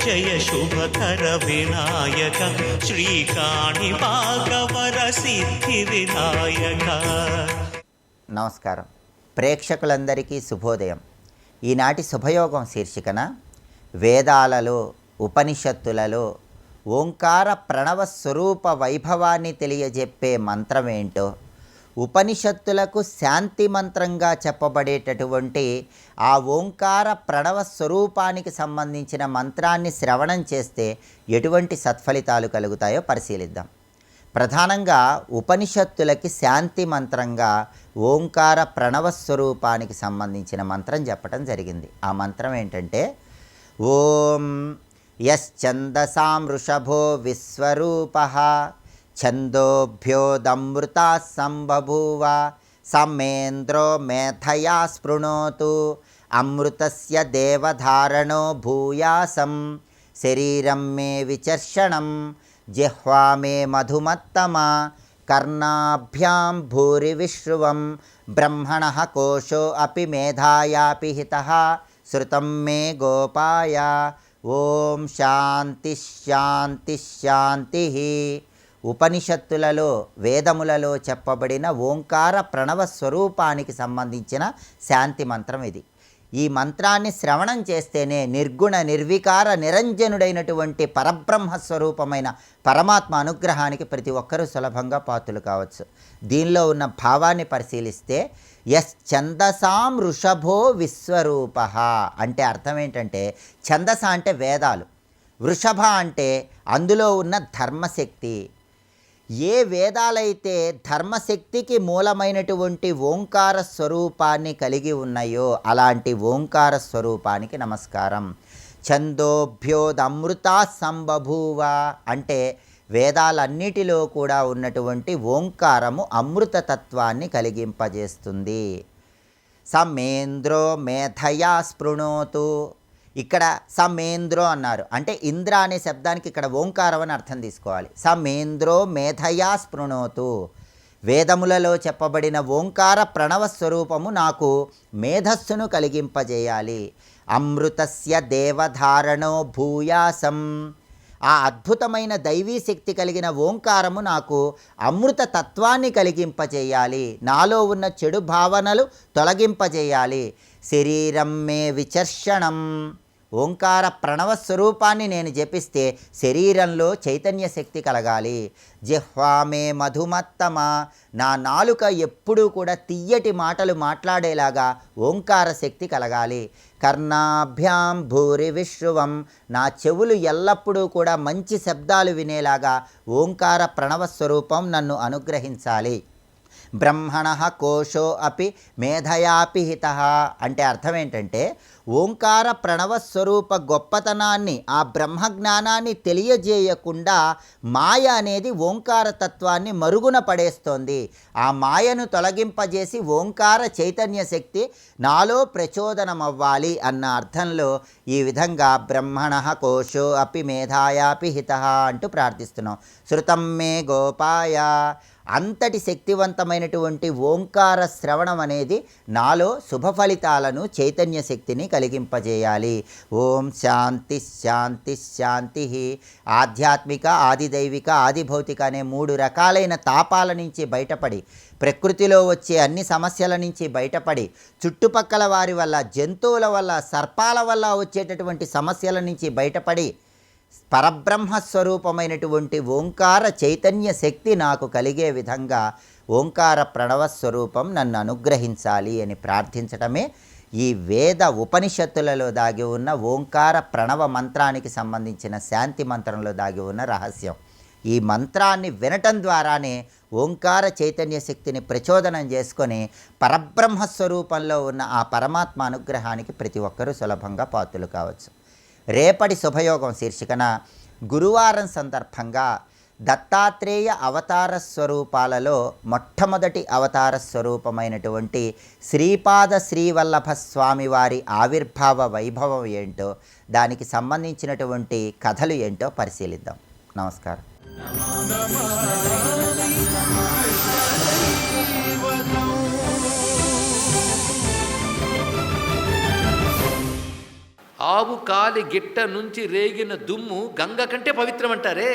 జయ శుభకర వినాయక శ్రీకాణి భాగవర సిద్ధి వినాయక. నమస్కారం. ప్రేక్షకులందరికీ శుభోదయం. ఈనాటి శుభయోగం శీర్షికన వేదాలలో ఉపనిషత్తులలో ఓంకార ప్రణవ స్వరూప వైభవాన్ని తెలియజెప్పే మంత్రమేంటో, ఉపనిషత్తులకు శాంతి మంత్రంగా చెప్పబడేటటువంటి ఆ ఓంకార ప్రణవ స్వరూపానికి సంబంధించిన మంత్రాన్ని శ్రవణం చేస్తే ఎటువంటి సత్ఫలితాలు కలుగుతాయో పరిశీలిద్దాం. ప్రధానంగా ఉపనిషత్తులకి శాంతి మంత్రంగా ఓంకార ప్రణవ స్వరూపానికి సంబంధించిన మంత్రం చెప్పడం జరిగింది. ఆ మంత్రం ఏంటంటే, ఓం యశ్చందసాం వృషభో విశ్వరూపః ఛందోభ్యోదమృతా సంబభూవ సమ్మేంద్రో మేధయా స్పృణోతు అమృతస్య దేవధారణో భూయాసం శరీరం మే విచర్షణం జిహ్వా మే మధుమత్తమా కర్ణాభ్యాం భూరి విశ్రువం బ్రహ్మణః కోశో అపి మేధాయాపి హితః శృతం మే గోపాయ. ఓం శాంతి శాంతి శాంతి. ఉపనిషత్తులలో వేదములలో చెప్పబడిన ఓంకార ప్రణవ స్వరూపానికి సంబంధించిన శాంతి మంత్రం ఇది. ఈ మంత్రాన్ని శ్రవణం చేస్తేనే నిర్గుణ నిర్వికార నిరంజనుడైనటువంటి పరబ్రహ్మ స్వరూపమైన పరమాత్మ అనుగ్రహానికి ప్రతి ఒక్కరూ సులభంగా పాత్రులు కావచ్చు. దీనిలో ఉన్న భావాన్ని పరిశీలిస్తే, యశ్చందసాం వృషభో విశ్వరూపః అంటే అర్థం ఏంటంటే, ఛందస అంటే వేదాలు, వృషభ అంటే అందులో ఉన్న ధర్మశక్తి. ఏ వేదాలైతే ధర్మశక్తికి మూలమైనటువంటి ఓంకార స్వరూపాన్ని కలిగి ఉన్నాయో అలాంటి ఓంకార స్వరూపానికి నమస్కారం. ఛందోభ్యోదమృతా సంబభూవ అంటే వేదాలన్నిటిలో కూడా ఉన్నటువంటి ఓంకారము అమృతతత్వాన్ని కలిగింపజేస్తుంది. సమేంద్రో మేధయా స్పృణోతు. ఇక్కడ సమేంద్రో అన్నారు అంటే ఇంద్ర అనే శబ్దానికి ఇక్కడ ఓంకారం అని అర్థం తీసుకోవాలి. సమేంద్రో మేధయా స్పృణోతు. వేదములలో చెప్పబడిన ఓంకార ప్రణవ స్వరూపము నాకు మేధస్సును కలిగింపజేయాలి. అమృతస్య దేవధారణో భూయాసం. ఆ అద్భుతమైన దైవీ శక్తి కలిగిన ఓంకారము నాకు అమృత తత్వాన్ని కలిగింపజేయాలి. నాలో ఉన్న చెడు భావనలు తొలగింపజేయాలి. శరీరం మే విచర్షణం. ఓంకార ప్రణవ స్వరూపాన్ని నేను జపిస్తే శరీరంలో చైతన్య శక్తి కలగాలి. జిహ్వా మే మధుమత్తమా. నా నాలుక ఎప్పుడూ కూడా తియ్యటి మాటలు మాట్లాడేలాగా ఓంకార శక్తి కలగాలి. కర్ణాభ్యాం భూరి విశ్రువం. నా చెవులు ఎల్లప్పుడూ కూడా మంచి శబ్దాలు వినేలాగా ఓంకార ప్రణవ స్వరూపం నన్ను అనుగ్రహించాలి. బ్రహ్మణః కోశో అపి మేధయాపి హితః అంటే అర్థం ఏంటంటే, ఓంకార ప్రణవ స్వరూప గొప్పతనాన్ని, ఆ బ్రహ్మజ్ఞానాన్ని తెలియజేయకుండా మాయ అనేది ఓంకార తత్వాన్ని మరుగున పడేస్తోంది. ఆ మాయను తొలగింపజేసి ఓంకార చైతన్య శక్తి నాలో ప్రచోదనమవ్వాలి అన్న అర్థంలో ఈ విధంగా బ్రహ్మణః కోశో అపి మేధాయాపి హితః అంటూ ప్రార్థిస్తున్నాం. శృతం మే గోపాయ. అంతటి శక్తివంతమైనటువంటి ఓంకార శ్రవణం అనేది నాలో శుభ ఫలితాలను, చైతన్య శక్తిని కలిగింపజేయాలి. ఓం శాంతి శాంతి శాంతి. ఆధ్యాత్మిక, ఆదిదైవిక, ఆదిభౌతిక అనే 3 రకాలైన తాపాల నుంచి బయటపడి, ప్రకృతిలో వచ్చే అన్ని సమస్యల నుంచి బయటపడి, చుట్టుపక్కల వారి వల్ల, జంతువుల వల్ల, సర్పాల వల్ల వచ్చేటటువంటి సమస్యల నుంచి బయటపడి, పరబ్రహ్మస్వరూపమైనటువంటి ఓంకార చైతన్య శక్తి నాకు కలిగే విధంగా ఓంకార ప్రణవ స్వరూపం నన్ను అనుగ్రహించాలి అని ప్రార్థించటమే ఈ వేద ఉపనిషత్తులలో దాగి ఉన్న ఓంకార ప్రణవ మంత్రానికి సంబంధించిన శాంతి మంత్రంలో దాగి ఉన్న రహస్యం. ఈ మంత్రాన్ని వినటం ద్వారానే ఓంకార చైతన్య శక్తిని ప్రచోదనం చేసుకొని పరబ్రహ్మస్వరూపంలో ఉన్న ఆ పరమాత్మ అనుగ్రహానికి ప్రతి ఒక్కరూ సులభంగా పాత్రులు కావచ్చు. రేపటి శుభయోగం శీర్షికన గురువారం సందర్భంగా దత్తాత్రేయ అవతార స్వరూపాలలో మొట్టమొదటి అవతార స్వరూపమైనటువంటి శ్రీపాద శ్రీవల్లభ స్వామివారి ఆవిర్భావ వైభవం ఏంటో, దానికి సంబంధించినటువంటి కథలు ఏంటో పరిశీలిద్దాం. నమస్కారం. ఆవు కాలి గిట్ట నుంచి రేగిన దుమ్ము గంగ కంటే పవిత్రం అంటారే,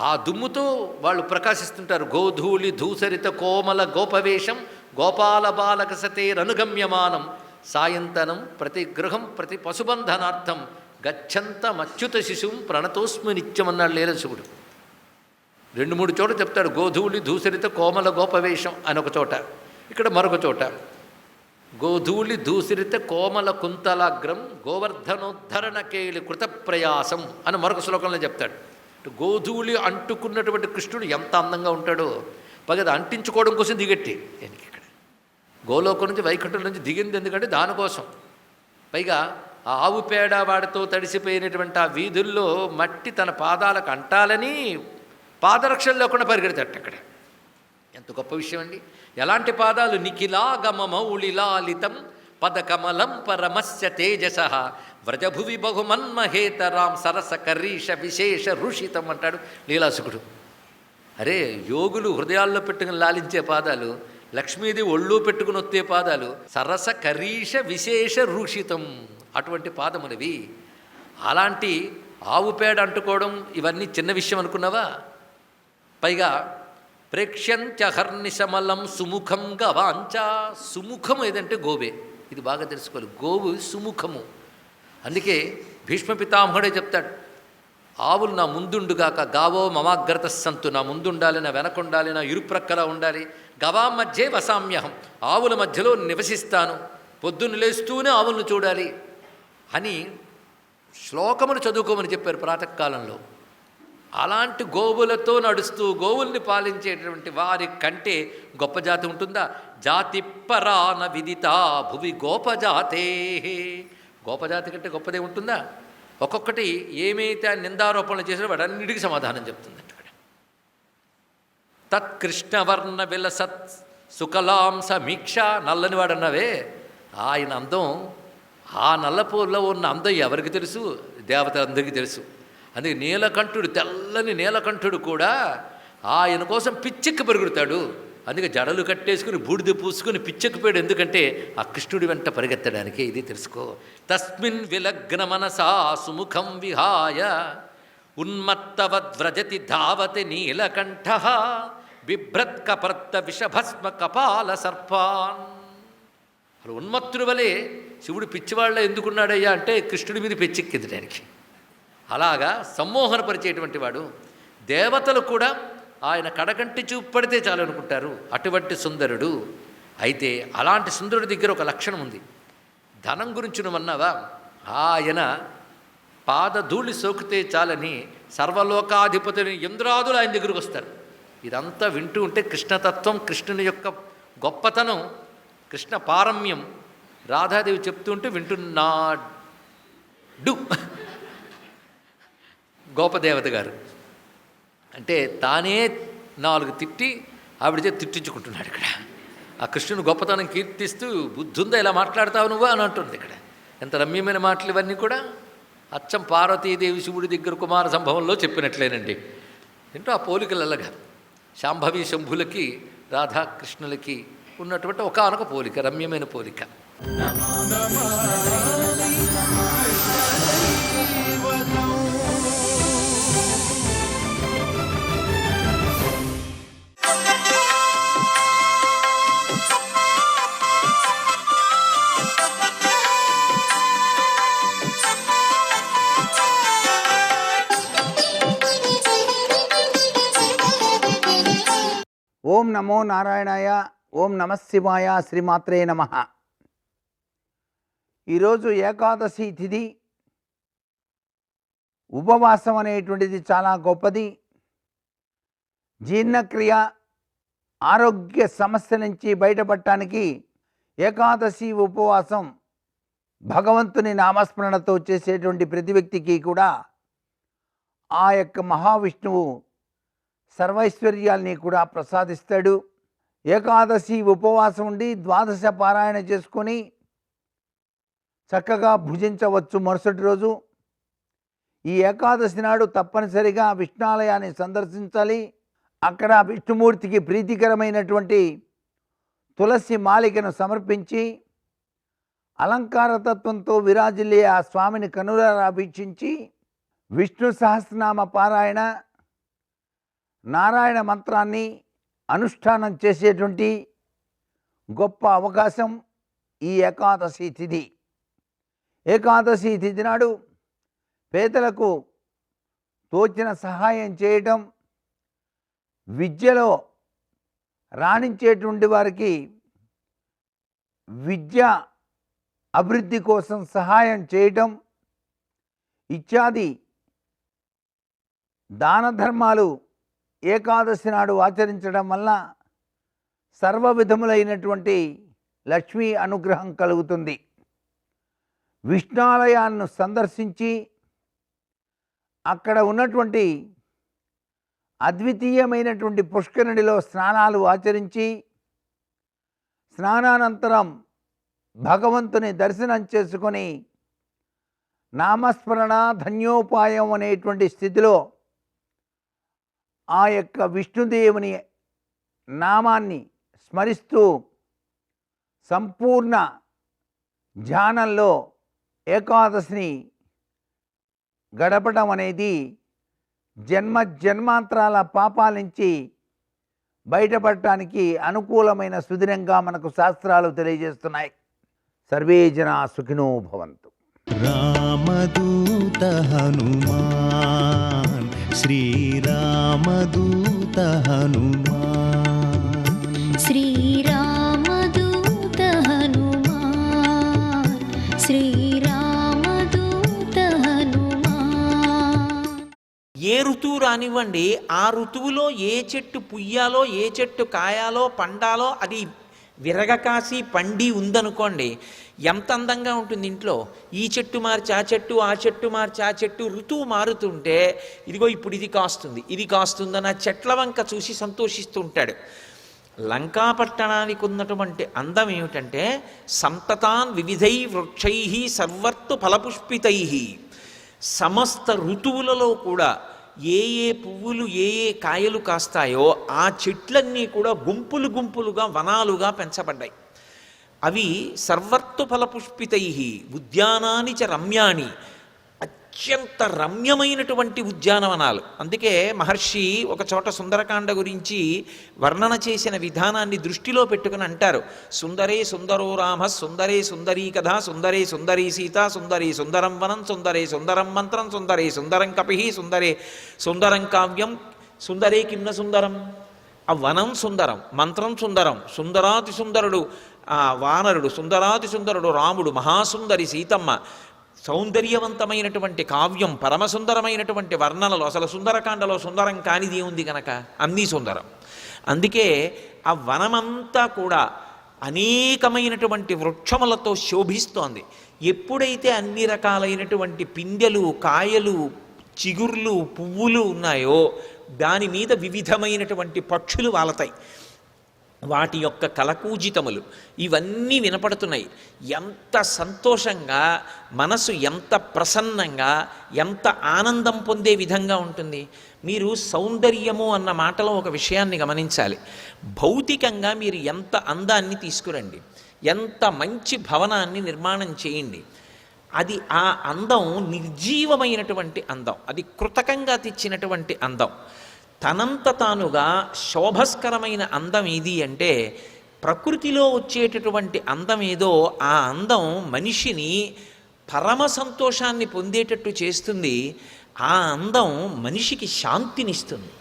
ఆ దుమ్ముతో వాళ్ళు ప్రకాశిస్తుంటారు. గోధూళి ధూసరిత కోమల గోపవేషం గోపాల బాలక సతేరనుగమ్యమానం సాయంతనం ప్రతి గృహం ప్రతి పశుబంధనార్థం గచ్చంతమచ్యుత శిశుం ప్రణతోస్మి నిత్యం అన్నాడు లీలశివుడు. 2-3 చోట చెప్తాడు గోధూళి ధూసరిత కోమల గోపవేషం అని ఒక చోట, ఇక్కడ మరొక చోట గోధూళి ధూసరిత కోమల కుంతలాగ్రం గోవర్ధనోద్ధరణ కేళి కృత ప్రయాసం అని మరొక శ్లోకంలో చెప్తాడు. గోధూళి అంటుకున్నటువంటి కృష్ణుడు ఎంత అందంగా ఉంటాడో, పగది అంటించుకోవడం కోసం దిగట్టి దీనికి ఇక్కడ గోలోకం నుంచి వైకుంఠం నుంచి దిగింది ఎందుకంటే దానికోసం. పైగా ఆ ఆవు పేడ వాడితో తడిసిపోయినటువంటి ఆ వీధుల్లో మట్టి తన పాదాలకు అంటాలని పాదరక్షలు లేకుండా పరిగెడతాడు అక్కడ. ఎంత గొప్ప విషయం అండి. ఎలాంటి పాదాలు? నిఖిలాగమమౌళిలాలితం పదకమలం పరమస్య తేజస వ్రజభువి బహుమన్మహేతరాం సరస కరీష విశేష ఋషితం అంటాడు లీలాసుకుడు. అరే, యోగులు హృదయాల్లో పెట్టుకుని లాలించే పాదాలు, లక్ష్మీదేవి ఒళ్ళు పెట్టుకుని వస్తే పాదాలు సరస కరీష విశేష ఋషితం, అటువంటి పాదములవి. అలాంటి ఆవు పేడ అంటుకోవడం ఇవన్నీ చిన్న విషయం అనుకున్నావా? పైగా ప్రేక్ష్యంచహర్నిశమలం సుముఖం గవాంచ, సుముఖము ఏదంటే గోవే. ఇది బాగా తెలుసుకోవాలి, గోవు సుముఖము. అందుకే భీష్మ పితామహుడే చెప్తాడు, ఆవులు నా ముందుండుగాక గావో మమాగ్రత సంతు, నా ముందుండాలి, నా వెనకుండాలి, నా ఇరుప్రక్కలా ఉండాలి. గవా మధ్యే వసామ్యహం, ఆవుల మధ్యలో నివసిస్తాను, పొద్దున్న లేస్తూనే ఆవులను చూడాలి అని శ్లోకములు చదువుకోమని చెప్పారు ప్రాతకాలంలో. అలాంటి గోవులతో నడుస్తూ గోవుల్ని పాలించేటటువంటి వారి కంటే గొప్ప జాతి ఉంటుందా? జాతి పరాన విదితా భువి గోపజాతే, గోపజాతి కంటే గొప్పదే ఉంటుందా? ఒక్కొక్కటి ఏమైతే నిందారోపణలు చేసినా వాడన్నిటికీ సమాధానం చెప్తుందంట. అక్కడ తత్కృష్ణవర్ణ విలసత్ సుకలాం సమీక్ష, నల్లని వాడన్నవే ఆయన అందం, ఆ నల్లపూర్లో ఉన్న అందం ఎవరికి తెలుసు? దేవతలందరికీ తెలుసు. అందుకే నీలకంఠుడు, తెల్లని నీలకంఠుడు కూడా ఆయన కోసం పిచ్చెక్కి పెరుగుతాడు. అందుకే జడలు కట్టేసుకుని బూడిద పూసుకుని పిచ్చెక్కిపోయాడు. ఎందుకంటే ఆ కృష్ణుడి వెంట పరిగెత్తడానికి. ఇది తెలుసుకో. తస్మిన్ విలగ్న మనసా సుముఖం విహాయ ఉన్మత్తవద్వ్రజతి ధావతి నీలకంఠ బిభ్రత్కపర్త విషభస్మ కపాల సర్పాన్. అలా ఉన్మత్తుడి వలె శివుడు పిచ్చివాళ్ళ ఎందుకున్నాడయ్యా అంటే కృష్ణుడి మీద పిచ్చెక్కింది దానికి. అలాగా సమ్మోహనపరిచేటువంటి వాడు. దేవతలు కూడా ఆయన కడకంటి చూపు పడితే చాలు అనుకుంటారు, అటువంటి సుందరుడు. అయితే అలాంటి సుందరుడి దగ్గర ఒక లక్షణం ఉంది. ధనం గురించి నువ్వన్నావా? ఆయన పాదధూళి సోకితే చాలని సర్వలోకాధిపతిని ఇంద్రాదులు ఆయన దగ్గరకు వస్తారు. ఇదంతా వింటూ ఉంటే కృష్ణతత్వం, కృష్ణుని యొక్క గొప్పతనం, కృష్ణ పారమ్యం రాధాదేవి చెప్తూ ఉంటే వింటున్నాడు గోపదేవత గారు. అంటే తానే 4 తిట్టి ఆవిడ తిట్టించుకుంటున్నాడు ఇక్కడ. ఆ కృష్ణుని గొప్పతనం కీర్తిస్తూ బుద్ధుందా ఇలా మాట్లాడతావు నువ్వు అని అంటుంది ఇక్కడ. ఎంత రమ్యమైన మాటలు ఇవన్నీ కూడా. అచ్చం పార్వతీదేవి శివుడి దగ్గర కుమార సంభవంలో చెప్పినట్లేనండి. ఏంటో ఆ పోలికలల్లగా శాంభవి శంభులకి రాధాకృష్ణులకి ఉన్నటువంటి ఒకానొక పోలిక, రమ్యమైన పోలిక. ఓం నమో నారాయణాయ, ఓం నమశివాయ, శ్రీమాత్రే నమః. ఈరోజు ఏకాదశి తిథి. ఉపవాసం అనేటువంటిది చాలా గొప్పది. జీర్ణక్రియ, ఆరోగ్య సమస్య నుంచి బయటపడటానికి ఏకాదశి ఉపవాసం భగవంతుని నామస్మరణతో చేసేటువంటి ప్రతి వ్యక్తికి కూడా ఆ యొక్క మహావిష్ణువు సర్వైశ్వర్యాల్ని కూడా ప్రసాదిస్తాడు. ఏకాదశి ఉపవాసం ఉండి ద్వాదశ పారాయణ చేసుకొని చక్కగా భుజించవచ్చు మరుసటి రోజు. ఈ ఏకాదశి నాడు తప్పనిసరిగా విష్ణాలయాన్ని సందర్శించాలి. అక్కడ విష్ణుమూర్తికి ప్రీతికరమైనటువంటి తులసి మాలికను సమర్పించి అలంకార తత్వంతో విరాజిల్లే ఆ స్వామిని కనులారా వీక్షించి విష్ణు సహస్రనామ పారాయణ, నారాయణ మంత్రాన్ని అనుష్ఠానం చేసేటువంటి గొప్ప అవకాశం ఈ ఏకాదశి తిథి. ఏకాదశి తిథి నాడు పేదలకు తోచిన సహాయం చేయటం, విద్యలో రాణించేటువంటి వారికి విద్య అభివృద్ధి కోసం సహాయం చేయటం ఇత్యాది దాన ధర్మాలు ఏకాదశి నాడు ఆచరించడం వల్ల సర్వ విధములైనటువంటి లక్ష్మీ అనుగ్రహం కలుగుతుంది. విష్ణాలయాన్ని సందర్శించి అక్కడ ఉన్నటువంటి అద్వితీయమైనటువంటి పుష్కరిణిలో స్నానాలు ఆచరించి స్నానానంతరం భగవంతుని దర్శనం చేసుకొని నామస్మరణ ధన్యోపాయం అనేటువంటి స్థితిలో ఆ యొక్క విష్ణుదేవుని నామాన్ని స్మరిస్తూ సంపూర్ణ ధ్యానంలో ఏకాదశిని గడపడం అనేది జన్మాంతరాల పాపాల నుంచి బయటపడటానికి అనుకూలమైన సుదినంగా మనకు శాస్త్రాలు తెలియజేస్తున్నాయి. సర్వే జనా సుఖినో భవంతు. రామదూత హనుమాన్, శ్రీరామదూత హనుమాన్, శ్రీరామదూత హనుమాన్, శ్రీరామదూత హనుమాన్. ఏ ఋతువు రానివ్వండి, ఆ ఋతువులో ఏ చెట్టు పుయ్యాలో, ఏ చెట్టు కాయాలో, పండాలో అది విరగకాసి పండి ఉందనుకోండి, ఎంత అందంగా ఉంటుంది ఇంట్లో. ఈ చెట్టు మార్చి ఆ చెట్టు, ఆ చెట్టు మార్చి ఆ చెట్టు, ఋతువు మారుతుంటే ఇదిగో ఇప్పుడు ఇది కాస్తుంది, ఇది కాస్తుందని ఆ చెట్ల వంక చూసి సంతోషిస్తూ ఉంటాడు. లంకాపట్టణానికి ఉన్నటువంటి అందం ఏమిటంటే సంతతాన్ వివిధై వృక్షై సర్వర్తు ఫలపుష్పితై. సమస్త ఋతువులలో కూడా ఏ ఏ పువ్వులు ఏ ఏ కాయలు కాస్తాయో ఆ చెట్లన్నీ కూడా గుంపులు గుంపులుగా వనాలుగా పెంచబడ్డాయి. అవి సర్వర్తు ఫలపుష్పితై ఉద్యానాని చ రమ్యాణి, అత్యంత రమ్యమైనటువంటి ఉద్యానవనాలు. అందుకే మహర్షి ఒక చోట సుందరకాండ గురించి వర్ణన చేసిన విధానాన్ని దృష్టిలో పెట్టుకుని అంటారు, సుందరే సుందరో రామ, సుందరే సుందరీ కథ, సుందరే సుందరీ సీత, సుందరే సుందరం వనం, సుందరే సుందరం మంత్రం, సుందరే సుందరం కపి, సుందరే సుందరం కావ్యం, సుందరే కిమ్న సుందరం. ఆ వనం సుందరం, మంత్రం సుందరం, సుందరాతి సుందరుడు ఆ వానరుడు, సుందరాతి సుందరుడు రాముడు, మహాసుందరి సీతమ్మ, సౌందర్యవంతమైనటువంటి కావ్యం, పరమసుందరమైనటువంటి వర్ణనలు. అసలు సుందరకాండలో సుందరం కానిది ఉంది కనుక అన్నీ సుందరం. అందుకే ఆ వనమంతా కూడా అనేకమైనటువంటి వృక్షములతో శోభిస్తోంది. ఎప్పుడైతే అన్ని రకాలైనటువంటి పిందెలు, కాయలు, చిగుర్లు, పువ్వులు ఉన్నాయో దాని మీద వివిధమైనటువంటి పక్షులు వాలతాయి. వాటి యొక్క కలకూజితములు ఇవన్నీ వినపడుతున్నాయి. ఎంత సంతోషంగా, మనసు ఎంత ప్రసన్నంగా, ఎంత ఆనందం పొందే విధంగా ఉంటుంది. మీరు సౌందర్యము అన్న మాటలో ఒక విషయాన్ని గమనించాలి. భౌతికంగా మీరు ఎంత అందాన్ని తీసుకురండి, ఎంత మంచి భవనాన్ని నిర్మాణం చేయండి, అది ఆ అందం నిర్జీవమైనటువంటి అందం, అది కృతకంగా తెచ్చినటువంటి అందం. తనంత తానుగా శోభస్కరమైన అందం ఏది అంటే ప్రకృతిలో వచ్చేటటువంటి అందం ఏదో ఆ అందం మనిషిని పరమ సంతోషాన్ని పొందేటట్టు చేస్తుంది. ఆ అందం మనిషికి శాంతినిస్తుంది.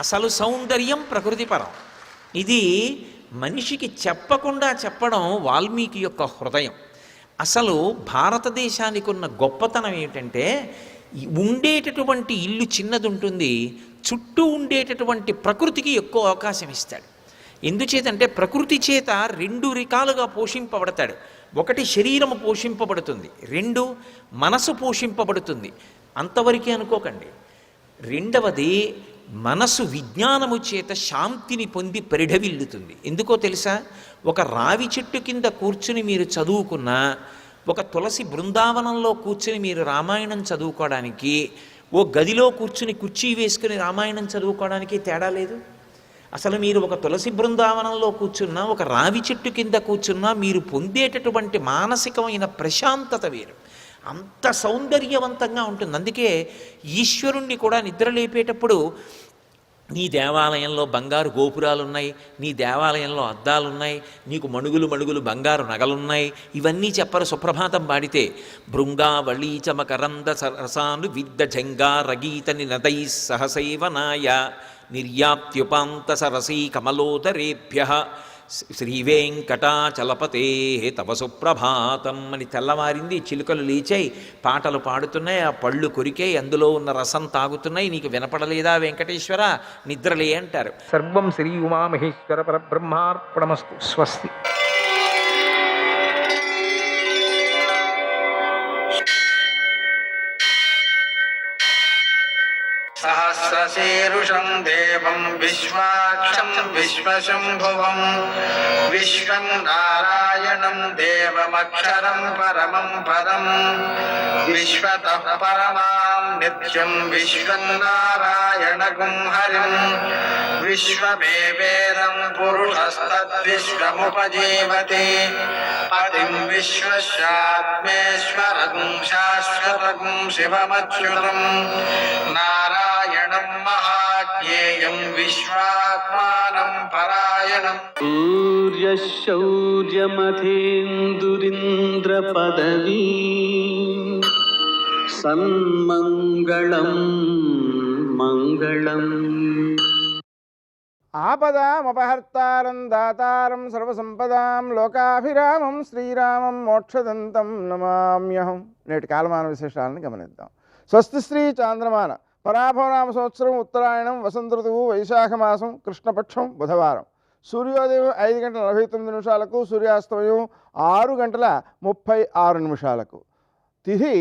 అసలు సౌందర్యం ప్రకృతిపరం. ఇది మనిషికి చెప్పకుండా చెప్పడం వాల్మీకి యొక్క హృదయం. అసలు భారతదేశానికి ఉన్న గొప్పతనం ఏమిటంటే ఉండేటటువంటి ఇల్లు చిన్నది ఉంటుంది, చుట్టూ ఉండేటటువంటి ప్రకృతికి ఎక్కువ అవకాశం ఇస్తాడు. ఎందుచేతంటే ప్రకృతి చేత రెండు రకాలుగా పోషింపబడతాడు. ఒకటి శరీరము పోషింపబడుతుంది, రెండు మనసు పోషింపబడుతుంది. అంతవరకే అనుకోకండి. రెండవది మనసు విజ్ఞానము చేత శాంతిని పొంది పరిఢవిల్లుతుంది. ఎందుకో తెలుసా? ఒక రావి చెట్టు కింద కూర్చుని మీరు చదువుకున్నా, ఒక తులసి బృందావనంలో కూర్చుని మీరు రామాయణం చదువుకోవడానికి, ఓ గదిలో కూర్చుని కుర్చీ వేసుకుని రామాయణం చదువుకోవడానికి తేడా లేదు. అసలు మీరు ఒక తులసి బృందావనంలో కూర్చున్నా, ఒక రావి చెట్టు కింద కూర్చున్నా మీరు పొందేటటువంటి మానసికమైన ప్రశాంతత వేరు. అంత సౌందర్యవంతంగా ఉంటుంది. అందుకే ఈశ్వరుణ్ణి కూడా నిద్రలేపేటప్పుడు నీ దేవాలయంలో బంగారు గోపురాలు ఉన్నాయి, నీ దేవాలయంలో అద్దాలున్నాయి, నీకు మణుగులు మణుగులు బంగారు నగలున్నాయి, ఇవన్నీ చెప్పరు సుప్రభాతం పాడితే. భృంగావళీ చమకరంద సరసాను విద్ద జంగా రగీతని నదై సహసైవనాయ నిర్యాప్త్యుపాంత సరసీ కమలోదరేభ్య శ్రీవేంకటాచలపతే తవ సుప్రభాతం అని తెల్లవారింది. చిలుకలు లేచాయి, పాటలు పాడుతున్నాయి, ఆ పళ్ళు కొరికాయి, అందులో ఉన్న రసం తాగుతున్నాయి. నీకు వినపడలేదా వెంకటేశ్వర, నిద్రలే అంటారు. సర్వం శ్రీ ఉమామహేశ్వర పరబ్రహ్మార్పణమస్తు. స్వస్తి. సహస్రశీరుషం దేవం విశ్వాక్షం విశ్వశంభువం విశ్వం నారాయణం దేవమక్షరం పరమం పదం విశ్వతః పరమాం నిత్యం విశ్వం నారాయణగుం హరిం విశ్వమేవేదం పురుషస్తద్విశ్వముపజీవతి పతిం విశ్వస్యాత్మేశ్వరం శాశ్వతం శివమచ్యుతం నారాయణం మహాజ్ఞేయం విశ్వాత్మానం పరాయణం. సూర్యశౌర్యమథేందురింద్ర పదవీ సన్మంగళం మంగళం. ఆపదామపహర్తారం దాతారం సర్వసంపదాం లోకాభిరామం శ్రీరామం మోక్షదంతం నమామ్యహం. నేటి కాలమాన విశేషాలను గమనిద్దాం. స్వస్తి శ్రీ చాంద్రమాన పరాభవనామ సంవత్సరం ఉత్తరాయణం వసంత ఋతువు వైశాఖ మాసం కృష్ణపక్షం బుధవారం. సూర్యోదయం 5:49 సూర్యాస్తమయం 6:36 తిథి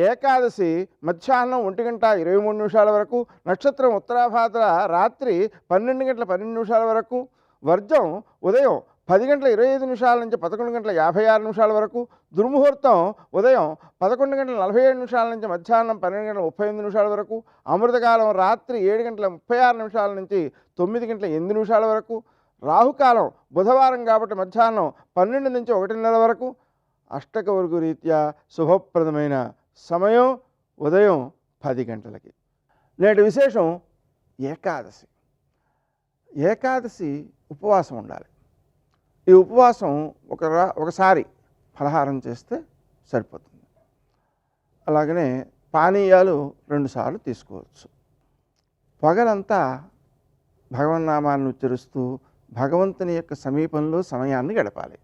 ఏకాదశి మధ్యాహ్నం 1:23 వరకు. నక్షత్రం ఉత్తరాభాద్ర రాత్రి 12:12 వరకు. వర్జం ఉదయం 10:25 నుంచి 11:56 వరకు. దుర్ముహూర్తం ఉదయం 11:47 నుంచి మధ్యాహ్నం 12:35 వరకు. అమృతకాలం రాత్రి 7:36 నుంచి 9:08 వరకు. రాహుకాలం బుధవారం కాబట్టి మధ్యాహ్నం 12 నుంచి 1:30 వరకు. అష్టకవర్గు రీత్యా శుభప్రదమైన సమయం ఉదయం 10 గంటలకి. నేటి విశేషం ఏకాదశి. ఏకాదశి ఉపవాసం ఉండాలి. ఈ ఉపవాసం ఒకసారి ఫలహారం చేస్తే సరిపోతుంది. అలాగనే పానీయాలు 2 సార్లు తీసుకోవచ్చు. పగలంతా భగవన్నామాన్ని ఉచ్చరిస్తూ భగవంతుని యొక్క సమీపంలో సమయాన్ని గడపాలి.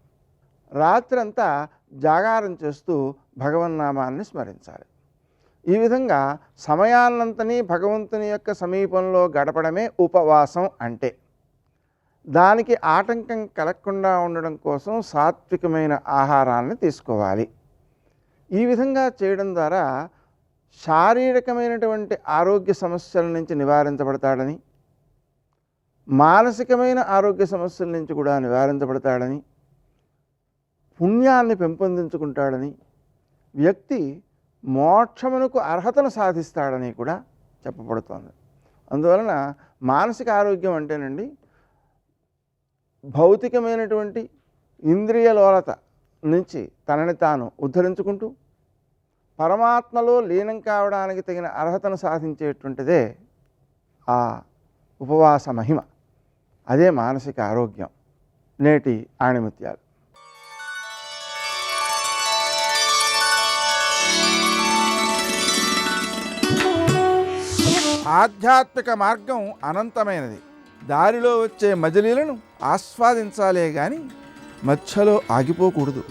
రాత్రంతా జాగారం చేస్తూ భగవన్నామాన్ని స్మరించాలి. ఈ విధంగా సమయాన్నంతని భగవంతుని యొక్క సమీపంలో గడపడమే ఉపవాసం అంటే. దానికి ఆటంకం కలగకుండా ఉండడం కోసం సాత్వికమైన ఆహారాన్ని తీసుకోవాలి. ఈ విధంగా చేయడం ద్వారా శారీరకమైనటువంటి ఆరోగ్య సమస్యల నుంచి నివారించబడతాడని, మానసికమైన ఆరోగ్య సమస్యల నుంచి కూడా నివారించబడతాడని, పుణ్యాన్ని పెంపొందించుకుంటాడని, వ్యక్తి మోక్షమునకు అర్హతను సాధిస్తాడని కూడా చెప్పబడుతోంది. అందువలన మానసిక ఆరోగ్యం అంటేనండి భౌతికమైనటువంటి ఇంద్రియ లోలత నుంచి తనని తాను ఉద్ధరించుకుంటూ పరమాత్మలో లీనం కావడానికి తగిన అర్హతను సాధించేటువంటిదే ఆ ఉపవాస మహిమ. అదే మానసిక ఆరోగ్యం. నేటి ఆణిముత్యాలు. ఆధ్యాత్మిక మార్గం అనంతమైనది. దారిలో వచ్చే మజిలీలను ఆస్వాదించాలే కానీ మధ్యలో ఆగిపోకూడదు.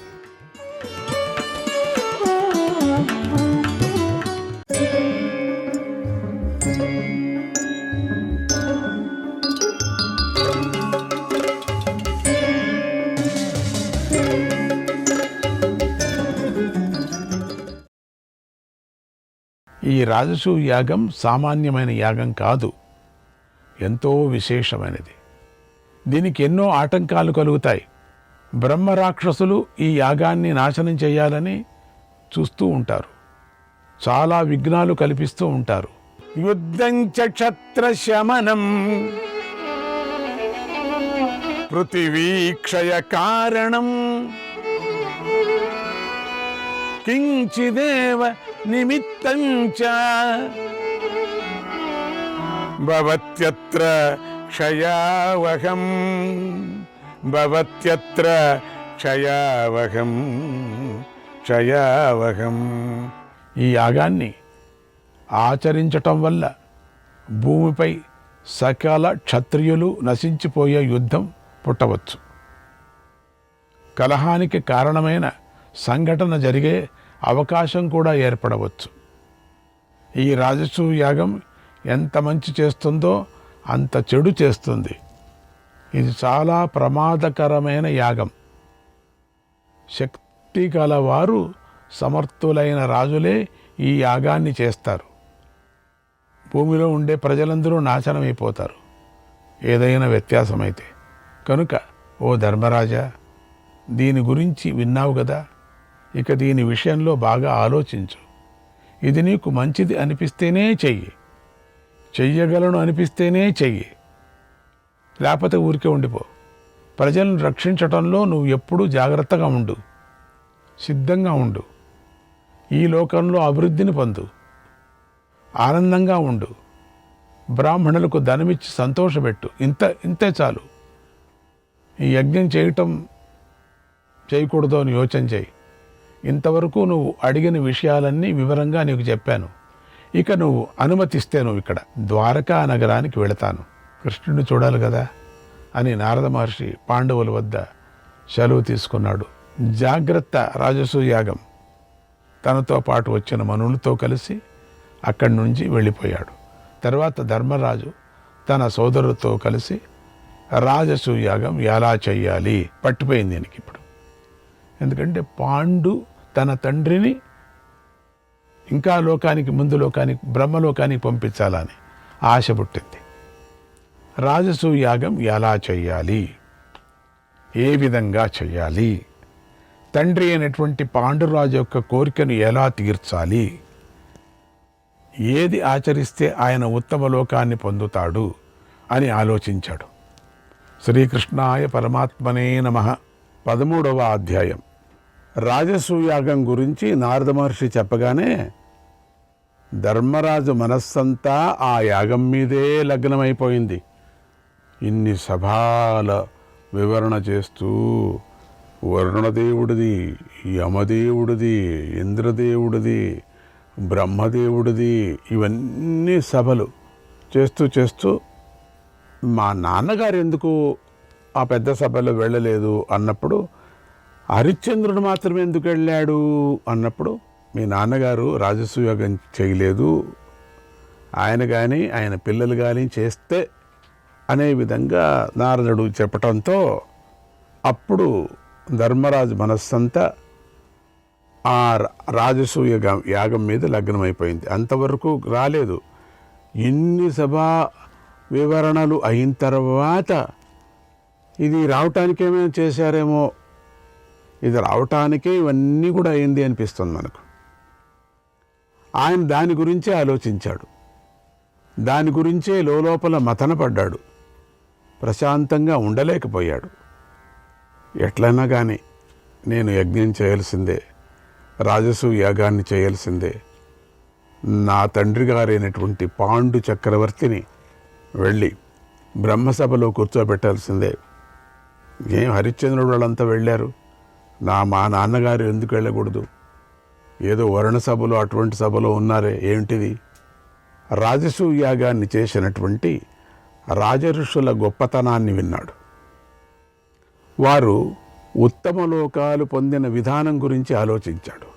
ఈ రాజసూయ యాగం సామాన్యమైన యాగం కాదు, ఎంతో విశేషమైనది. దీనికి ఎన్నో ఆటంకాలు కలుగుతాయి. బ్రహ్మరాక్షసులు ఈ యాగాన్ని నాశనం చేయాలని చూస్తూ ఉంటారు. చాలా విఘ్నాలు కల్పిస్తూ ఉంటారు. యుద్ధం చ క్షత్ర శమనం పృథివీక్షయ కారణం కించిదేవ నిమిత్తం చ భవత్యత్ర క్షయావహం భవత్యత్ర క్షయావహం క్షయావహం. ఈ యాగాన్ని ఆచరించటం వల్ల భూమిపై సకల క్షత్రియులు నశించిపోయే యుద్ధం పుట్టవచ్చు. కలహానికి కారణమైన సంఘటన జరిగే అవకాశం కూడా ఏర్పడవచ్చు. ఈ రాజసూయ యాగం ఎంత మంచి చేస్తుందో అంత చెడు చేస్తుంది. ఇది చాలా ప్రమాదకరమైన యాగం. శక్తి గలవారు సమర్థులైన రాజులే ఈ యాగాన్ని చేస్తారు. భూమిలో ఉండే ప్రజలందరూ నాశనమైపోతారు ఏదైనా వ్యత్యాసమైతే. కనుక ఓ ధర్మరాజా, దీని గురించి విన్నావు కదా, ఇక దీని విషయంలో బాగా ఆలోచించు. ఇది నీకు మంచిది అనిపిస్తేనే చెయ్యి, చెయ్యగలను అనిపిస్తేనే చెయ్యి, లేకపోతే ఊరికే ఉండిపో. ప్రజలను రక్షించటంలో నువ్వు ఎప్పుడూ జాగ్రత్తగా ఉండు, సిద్ధంగా ఉండు. ఈ లోకంలో అభివృద్ధిని పొందు, ఆనందంగా ఉండు, బ్రాహ్మణులకు ధనమిచ్చి సంతోషపెట్టు. ఇంతే చాలు. ఈ యజ్ఞం చేయకూడదు అని యోచన చేయి. ఇంతవరకు నువ్వు అడిగిన విషయాలన్నీ వివరంగా నీకు చెప్పాను. ఇక నువ్వు అనుమతిస్తే నువ్వు ఇక్కడ ద్వారకా నగరానికి వెళతాను, కృష్ణుడిని చూడాలి కదా అని నారద మహర్షి పాండవుల వద్ద సెలవు తీసుకున్నాడు. జాగ్రత్త రాజసూయ యాగం తనతో పాటు వచ్చిన మనులతో కలిసి అక్కడి నుంచి వెళ్ళిపోయాడు. తర్వాత ధర్మరాజు తన సోదరులతో కలిసి రాజసూయ యాగం ఎలా చెయ్యాలి పట్టిపోయింది దీనికి ఇప్పుడు. ఎందుకంటే పాండు తన తండ్రిని ఇంకా లోకానికి, ముందు లోకానికి, బ్రహ్మలోకానికి పంపించాలని ఆశ పుట్టింది. రాజసూయ యాగం ఎలా చెయ్యాలి, ఏ విధంగా చెయ్యాలి, తండ్రి అయినటువంటి పాండురాజు యొక్క కోరికను ఎలా తీర్చాలి, ఏది ఆచరిస్తే ఆయన ఉత్తమ లోకాన్ని పొందుతాడు అని ఆలోచించాడు. శ్రీకృష్ణాయ పరమాత్మనే నమః. 13వ అధ్యాయం. రాజసూయ యాగం గురించి నారద మహర్షి చెప్పగానే ధర్మరాజు మనస్సంతా ఆ యాగం మీదే లగ్నమైపోయింది. ఇన్ని సభాల వివరణ చేస్తూ వరుణదేవుడిది, యమదేవుడిది, ఇంద్రదేవుడిది, బ్రహ్మదేవుడిది, ఇవన్నీ సభలు చేస్తూ మా నాన్నగారు ఎందుకు ఆ పెద్ద సభలో వెళ్ళలేదు అన్నప్పుడు, హరిశ్చంద్రుడు మాత్రమే ఎందుకు వెళ్ళాడు అన్నప్పుడు, మీ నాన్నగారు రాజసూయ యాగం చేయలేదు, ఆయన కానీ ఆయన పిల్లలు కానీ చేస్తే అనే విధంగా నారదుడు చెప్పటంతో అప్పుడు ధర్మరాజు మనస్సంతా ఆ రాజసూయ యాగం మీద లగ్నమైపోయింది. అంతవరకు రాలేదు. ఇన్ని సభా వివరణలు అయిన తర్వాత ఇది రావటానికే ఏమైనా చేశారేమో, ఇది రావటానికే ఇవన్నీ కూడా అయింది అనిపిస్తుంది మనకు. ఆయన దాని గురించే ఆలోచించాడు, దాని గురించే లోపల మథన పడ్డాడు, ప్రశాంతంగా ఉండలేకపోయాడు. ఎట్లయినా కానీ నేను యజ్ఞం చేయాల్సిందే, రాజసూయ యాగాన్ని చేయాల్సిందే, నా తండ్రి గారైనటువంటి పాండు చక్రవర్తిని వెళ్ళి బ్రహ్మసభలో కూర్చోబెట్టాల్సిందే. ఏం హరిశ్చంద్రుడు వాళ్ళంతా వెళ్ళారు, మా నాన్నగారు ఎందుకు వెళ్ళకూడదు? ఏదో వరుణ సభలో అటువంటి సభలో ఉన్నారే, ఏమిటిది? రాజసూయ యాగాన్ని చేసినటువంటి రాజఋషుల గొప్పతనాన్ని విన్నాడు. వారు ఉత్తమ లోకాలు పొందిన విధానం గురించి ఆలోచించాడు.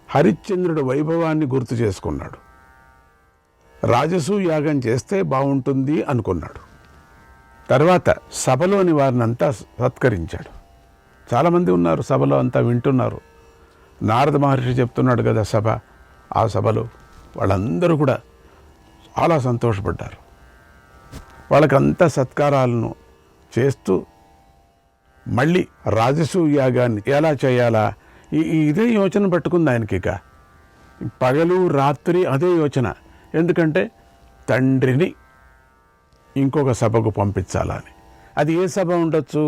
హరిశ్చంద్రుడి వైభవాన్ని గుర్తు చేసుకున్నాడు. రాజసూయ యాగం చేస్తే బాగుంటుంది అనుకున్నాడు. తర్వాత సభలోని వారినంతా సత్కరించాడు. చాలామంది ఉన్నారు సభలో, అంతా వింటున్నారు. నారద మహర్షి చెప్తున్నాడు కదా సభ, ఆ సభలో వాళ్ళందరూ కూడా చాలా సంతోషపడ్డారు. వాళ్ళకంతా సత్కారాలను చేస్తూ మళ్ళీ రాజసూయ యాగాన్ని ఎలా చేయాలా ఇదే యోచన పట్టుకుంది ఆయనకి. ఇక పగలు రాత్రి అదే యోచన. ఎందుకంటే తండ్రిని ఇంకొక సభకు పంపించాలని, అది ఏ సభ ఉండొచ్చు?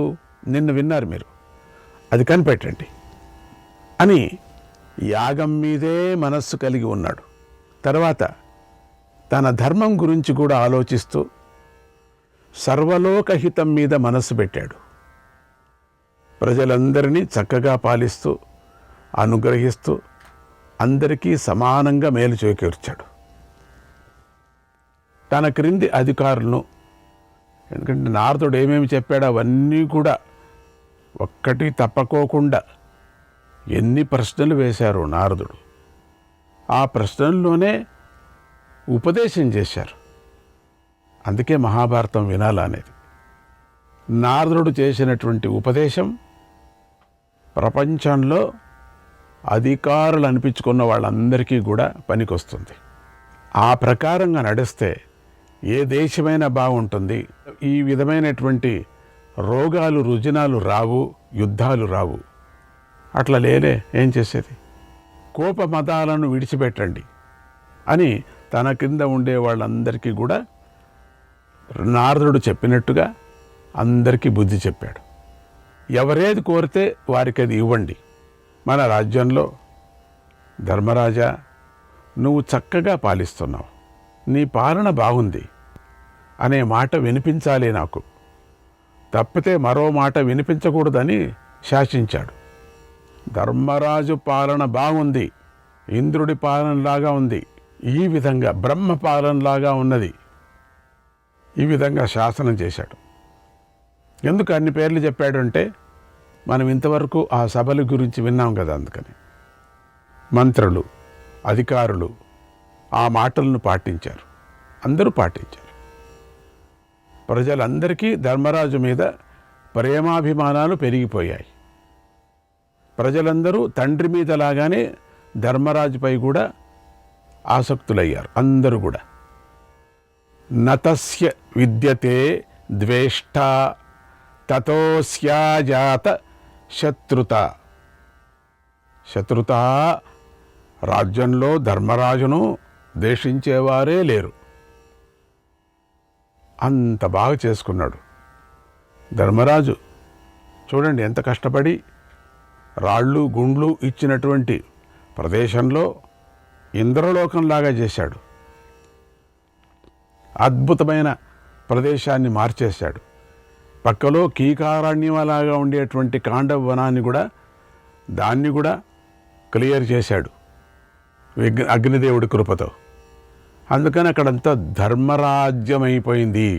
నిన్న విన్నారు మీరు. అది కనిపెట్టండి అని యాగం మీదే మనస్సు కలిగి ఉన్నాడు. తర్వాత తన ధర్మం గురించి కూడా ఆలోచిస్తూ సర్వలోకహితం మీద మనస్సు పెట్టాడు. ప్రజలందరినీ చక్కగా పాలిస్తూ అనుగ్రహిస్తూ అందరికీ సమానంగా మేలు చేకూర్చాడు. తన క్రింది అధికారులను, ఎందుకంటే నారదుడు ఏమేమి చెప్పాడో అవన్నీ కూడా ఒక్కటి తప్పకోకుండా ఎన్ని ప్రశ్నలు వేశారు నారదుడు. ఆ ప్రశ్నల్లోనే ఉపదేశం చేశారు. అందుకే మహాభారతం వినాలనేది. నారదుడు చేసినటువంటి ఉపదేశం ప్రపంచంలో అధికారులు అనిపించుకున్న వాళ్ళందరికీ కూడా పనికొస్తుంది. ఆ ప్రకారంగా నడిస్తే ఏ దేశమైనా బాగుంటుంది. ఈ విధమైనటువంటి రోగాలు రుజినాలు రావు, యుద్ధాలు రావు. అట్లా లేలే, ఏం చేసేది? కోప మతాలను విడిచిపెట్టండి అని తన కింద ఉండే వాళ్ళందరికీ కూడా నారదుడు చెప్పినట్టుగా అందరికీ బుద్ధి చెప్పాడు. ఎవరేది కోరితే వారికి అది ఇవ్వండి. మన రాజ్యంలో ధర్మరాజా, నువ్వు చక్కగా పాలిస్తున్నావు, నీ పాలన బాగుంది అనే మాట వినిపించాలి నాకు, తప్పితే మరో మాట వినిపించకూడదని శాసించాడు. ధర్మరాజు పాలన బాగుంది, ఇంద్రుడి పాలనలాగా ఉంది, ఈ విధంగా బ్రహ్మ పాలనలాగా ఉన్నది, ఈ విధంగా శాసనం చేశాడు. ఎందుకు అన్ని పేర్లు చెప్పాడు అంటే మనం ఇంతవరకు ఆ సభల గురించి విన్నాం కదా. అందుకని మంత్రులు, అధికారులు ఆ మాటలను పాటించారు, అందరూ పాటించారు. ప్రజలందరికీ ధర్మరాజు మీద ప్రేమాభిమానాలు పెరిగిపోయాయి. ప్రజలందరూ తండ్రి మీద లాగానే ధర్మరాజుపై కూడా ఆసక్తులయ్యారు. అందరూ కూడా నతస్య విద్యతే ద్వేష్ట తతోస్యాజాత శత్రుత. శత్రుత, రాజ్యంలో ధర్మరాజును ద్వేషించేవారే లేరు. అంత బాగా చేసుకున్నాడు ధర్మరాజు. చూడండి ఎంత కష్టపడి రాళ్ళు గుండ్లు ఇచ్చినటువంటి ప్రదేశంలో ఇంద్రలోకంలాగా చేశాడు. అద్భుతమైన ప్రదేశాన్ని మార్చేశాడు. పక్కలో కీకారణ్యంలాగా ఉండేటువంటి కాండవ వనాన్ని కూడా దాన్ని కూడా క్లియర్ చేశాడు అగ్నిదేవుడి కృపతో. అందుకని అక్కడంతా ధర్మరాజ్యమైపోయింది.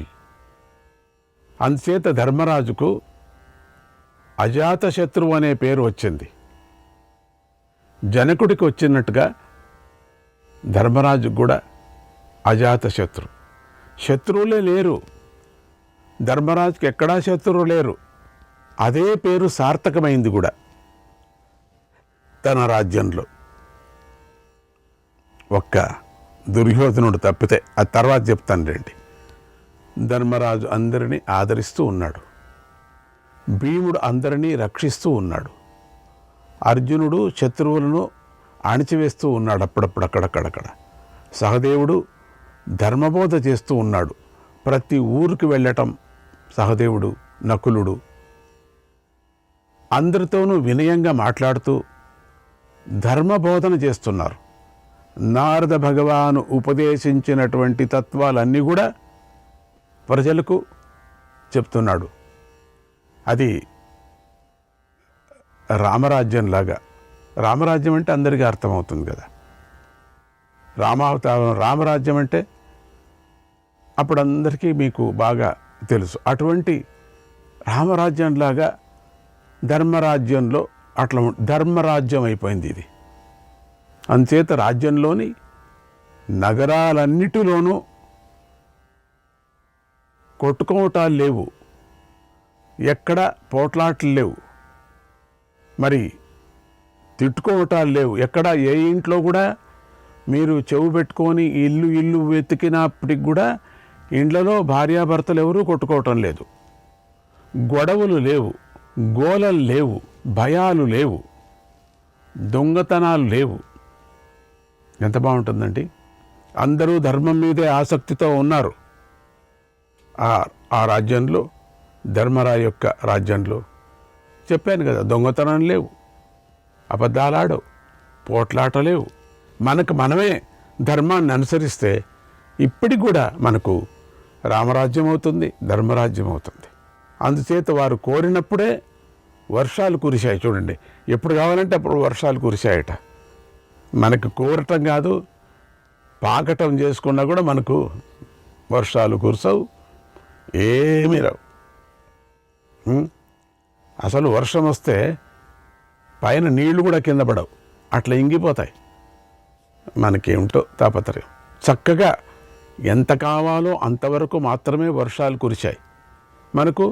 అందుచేత ధర్మరాజుకు అజాతశత్రువు అనే పేరు వచ్చింది. జనకుడికి వచ్చినట్టుగా ధర్మరాజుకు కూడా అజాతశత్రు. శత్రువులే లేరు ధర్మరాజుకి, ఎక్కడా శత్రువు లేరు. అదే పేరు సార్థకమైంది కూడా తన రాజ్యంలో. ఒక్క దుర్యోధనుడు తప్పితే, అది తర్వాత చెప్తాను రండి. ధర్మరాజు అందరినీ ఆదరిస్తూ ఉన్నాడు. భీముడు అందరినీ రక్షిస్తూ ఉన్నాడు. అర్జునుడు శత్రువులను అణిచివేస్తూ ఉన్నాడు అప్పుడప్పుడు అక్కడక్కడక్కడ. సహదేవుడు ధర్మబోధ చేస్తూ ఉన్నాడు. ప్రతి ఊరికి వెళ్ళటం సహదేవుడు, నకులుడు అందరితోనూ వినయంగా మాట్లాడుతూ ధర్మబోధన చేస్తున్నారు. నారద భగవాను ఉపదేశించినటువంటి తత్వాలన్నీ కూడా ప్రజలకు చెప్తున్నాడు. అది రామరాజ్యంలాగా. రామరాజ్యం అంటే అందరికీ అర్థమవుతుంది కదా. రామావతారం రామరాజ్యం అంటే అప్పుడు అందరికీ మీకు బాగా తెలుసు. అటువంటి రామరాజ్యంలాగా ధర్మరాజ్యంలో అట్లా ధర్మరాజ్యం అయిపోయింది ఇది. అంచేత రాజ్యంలోని నగరాలన్నిటిలోనూ కొట్టుకోవటాలు లేవు, ఎక్కడ పోట్లాట్లు లేవు, మరి తిట్టుకోవటాలు లేవు. ఎక్కడ ఏ ఇంట్లో కూడా మీరు చెవు పెట్టుకొని ఇల్లు ఇల్లు వెతికినప్పటికి కూడా ఇండ్లలో భార్యాభర్తలు ఎవరూ కొట్టుకోవటం లేదు. గొడవలు లేవు, గోలలు లేవు, భయాలు లేవు, దొంగతనాలు లేవు. ఎంత బాగుంటుందండి. అందరూ ధర్మం మీదే ఆసక్తితో ఉన్నారు ఆ రాజ్యంలో. ధర్మరాజు యొక్క రాజ్యంలో చెప్పాను కదా, దొంగతనం లేవు, అబద్ధాలాడవు, పోట్లాటలేవు. మనకు మనమే ధర్మాన్ని అనుసరిస్తే ఇప్పటికి కూడా మనకు రామరాజ్యం అవుతుంది, ధర్మరాజ్యం అవుతుంది. అందుచేత వారు కోరినప్పుడే వర్షాలు కురిశాయి. చూడండి, ఎప్పుడు కావాలంటే అప్పుడు వర్షాలు కురిశాయట. మనకు కోరటం కాదు, పాకటం చేసుకున్నా కూడా మనకు వర్షాలు కురసవు, ఏమీ రావు. అసలు వర్షం వస్తే పైన నీళ్లు కూడా కింద పడవు, అట్లా ఇంగిపోతాయి. మనకేమిటో తాపత్రయం. చక్కగా ఎంత కావాలో అంతవరకు మాత్రమే వర్షాలు కురిశాయి. మనకు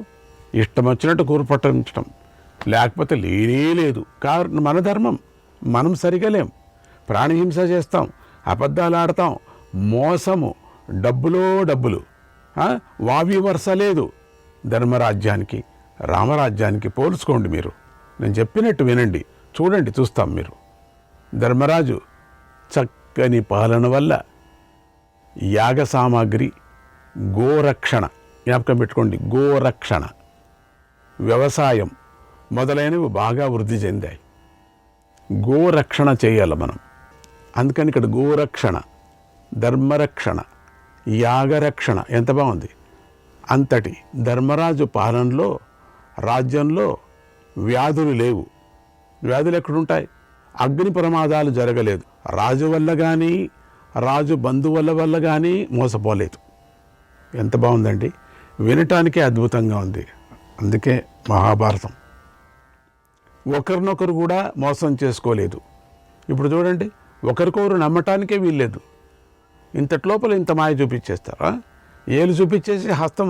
ఇష్టం వచ్చినట్టు కూరపట్టించడం, లేకపోతే లేనే లేదు. కారణం మన ధర్మం, మనం సరిగా లేం, ప్రాణిహింస చేస్తాం, అబద్ధాలు ఆడతాం, మోసము, డబ్బులు, వావ్యవర్స లేదు. ధర్మరాజ్యానికి రామరాజ్యానికి పోల్చుకోండి. మీరు నేను చెప్పినట్టు వినండి, చూడండి, చూస్తాం. మీరు ధర్మరాజు చక్కని పాలన వల్ల యాగ సామాగ్రి, గోరక్షణ, జ్ఞాపకం పెట్టుకోండి, గోరక్షణ, వ్యవసాయం మొదలైనవి బాగా వృద్ధి చెందాయి. గోరక్షణ చేయాలి మనం. అందుకని ఇక్కడ గోరక్షణ, ధర్మరక్షణ, యాగరక్షణ ఎంత బాగుంది. అంతటి ధర్మరాజు పాలనలో, రాజ్యంలో వ్యాధులు లేవు. వ్యాధులు ఎక్కడుంటాయి? అగ్ని ప్రమాదాలు జరగలేదు. రాజు వల్ల కానీ, రాజు బంధువుల వల్ల కానీ మోసపోలేదు. ఎంత బాగుందండి, వినటానికే అద్భుతంగా ఉంది. అందుకే మహాభారతం. ఒకరినొకరు కూడా మోసం చేసుకోలేదు. ఇప్పుడు చూడండి, ఒకరికొకరు నమ్మటానికే వీల్లేదు. ఇంతటి లోపల ఇంత మాయ చూపించేస్తారా? ఏలు చూపించేసి హస్తం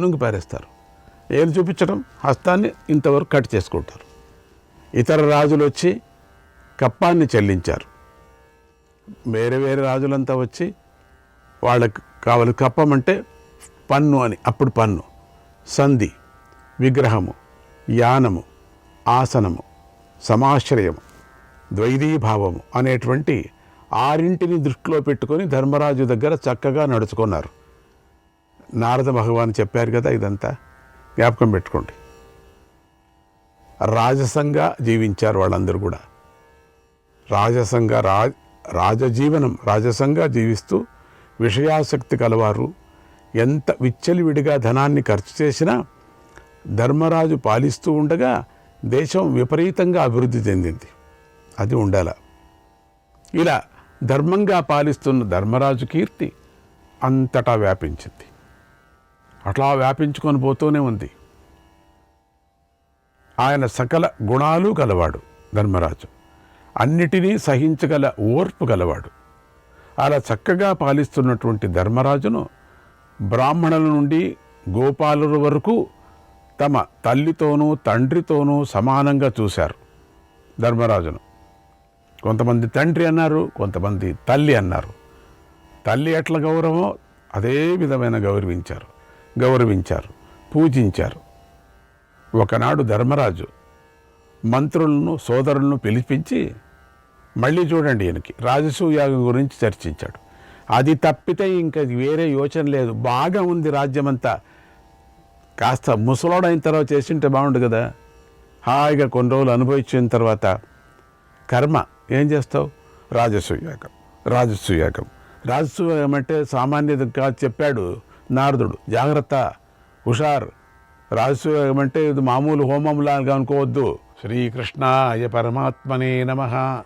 నుంగి పారేస్తారు. ఏలు చూపించడం, హస్తాన్ని ఇంతవరకు కట్ చేసుకుంటారు. ఇతర రాజులు వచ్చి కప్పాన్ని చెల్లించారు. వేరే వేరే రాజులంతా వచ్చి వాళ్ళకి కావాలి కప్పమంటే పన్ను అని, అప్పుడు పన్ను, సంధి, విగ్రహము, యానము, ఆసనము, సమాశ్రయము, ద్వైదీభావము అనేటువంటి 6 దృష్టిలో పెట్టుకొని ధర్మరాజు దగ్గర చక్కగా నడుచుకున్నారు. నారద భగవాన్ చెప్పారు కదా, ఇదంతా జ్ఞాపకం పెట్టుకోండి. రాజసంగా జీవించారు వాళ్ళందరూ కూడా. రాజజీవనం, రాజసంగా జీవిస్తూ విషయాసక్తి కలవారు. ఎంత విచ్చలివిడిగా ధనాన్ని ఖర్చు చేసినా ధర్మరాజు పాలిస్తూ ఉండగా దేశం విపరీతంగా అభివృద్ధి చెందింది. అది ఉండాల. ఇలా ధర్మంగా పాలిస్తున్న ధర్మరాజు కీర్తి అంతటా వ్యాపించింది. అట్లా వ్యాపించుకొని పోతూనే ఉంది. ఆయన సకల గుణాలు గలవాడు ధర్మరాజు. అన్నిటినీ సహించగల ఓర్పు గలవాడు. అలా చక్కగా పాలిస్తున్నటువంటి ధర్మరాజును బ్రాహ్మణుల నుండి గోపాలుల వరకు తమ తల్లితోనూ తండ్రితోనూ సమానంగా చూశారు ధర్మరాజును. కొంతమంది తండ్రి అన్నారు, కొంతమంది తల్లి అన్నారు. తల్లి ఎట్ల గౌరవమో అదే విధమైన గౌరవించారు, పూజించారు. ఒకనాడు ధర్మరాజు మంత్రులను, సోదరులను పిలిపించి, మళ్ళీ చూడండి, ఈయనకి రాజసూయాగం గురించి చర్చించాడు. అది తప్పితే ఇంకా వేరే యోచన లేదు. బాగా ఉంది రాజ్యమంతా. కాస్త ముసలోడైన తర్వాత చేసింటే బాగుండు కదా. హాయిగా కొన్ని రోజులు అనుభవించిన తర్వాత కర్మ ఏం చేస్తావు? రాజసూయాగం అంటే సామాన్యత కాదు. చెప్పాడు నారదుడు, జాగ్రత్త, హుషార్. రాజసూయాగం అంటే ఇది మామూలు హోమంలాగా అనుకోవద్దు. శ్రీకృష్ణాయ పరమాత్మనే నమః.